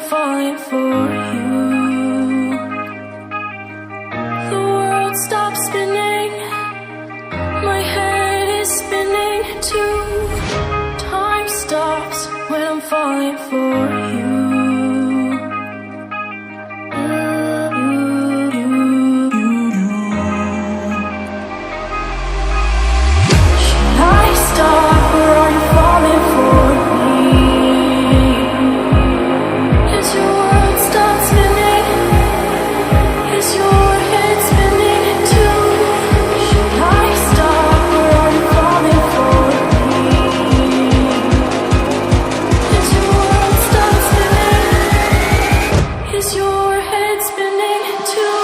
falling for you. The world stops spinning, my head is spinning too. Time stops when I'm falling for you. Should I stop or are you falling for me? Is your world stop spinning? Is your head spinning too? Should I stop or are you falling for me? Is your world stop spinning? Is your head spinning too?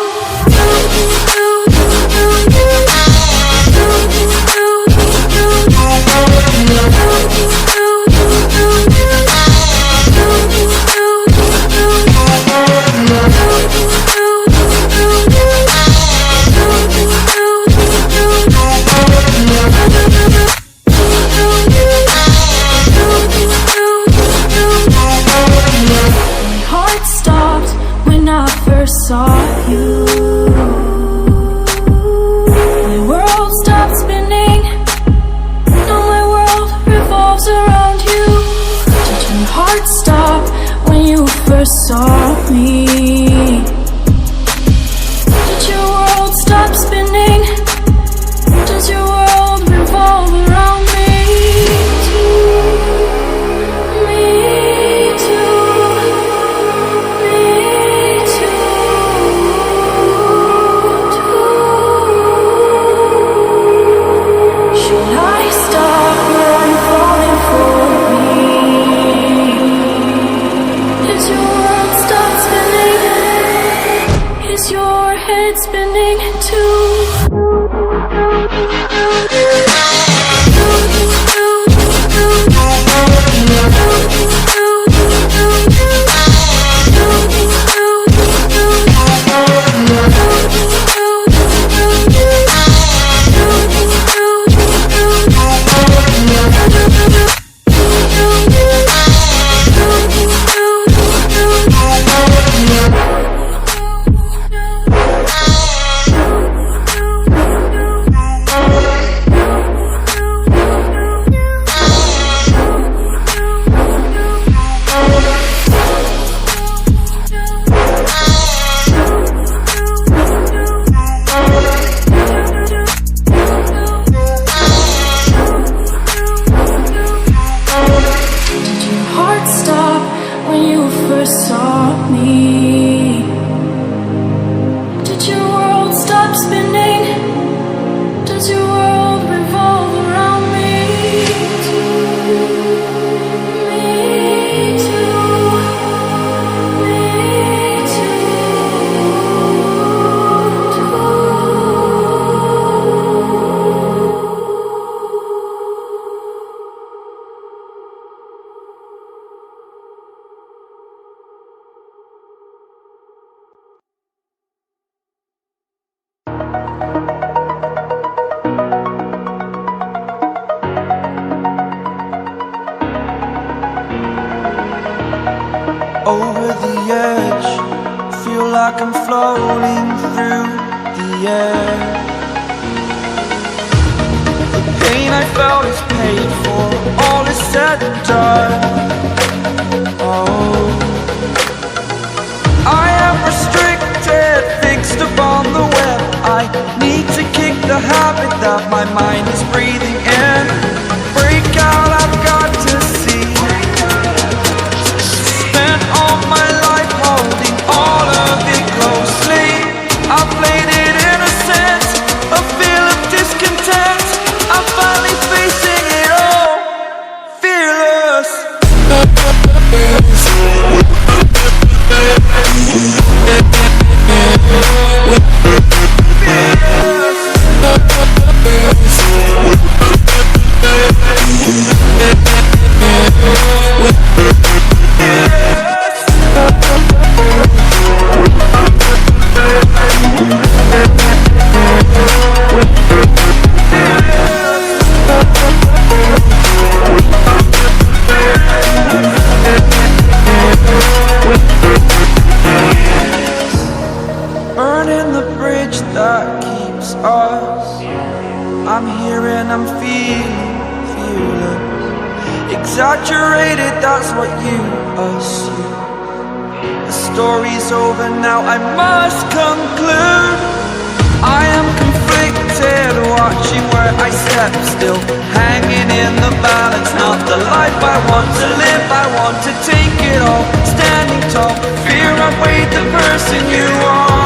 My heart stopped when I first saw you. My world stopped spinning. Now my world revolves around you. Did your heart stop when you first saw me? head spinning too. Over the edge, feel like I'm floating through the air. The pain I felt is paid for, all is said and done. Oh, I am restricted, fixed upon the web. I need to kick the habit that my mind is breathing in. Break out, I've got to see. All my life holding all of it closely. I played it innocent, a feel of discontent. I'm finally facing it all, fearless. Burning the bridge that keeps us. I'm here and I'm feeling fearless. Exaggerated, that's what you assume. The story's over now, I must conclude. I am conflicted, watching where I step still, hanging in the balance. Not the life I want to live, I want to take it all. Standing tall, fear I weighed the person you are.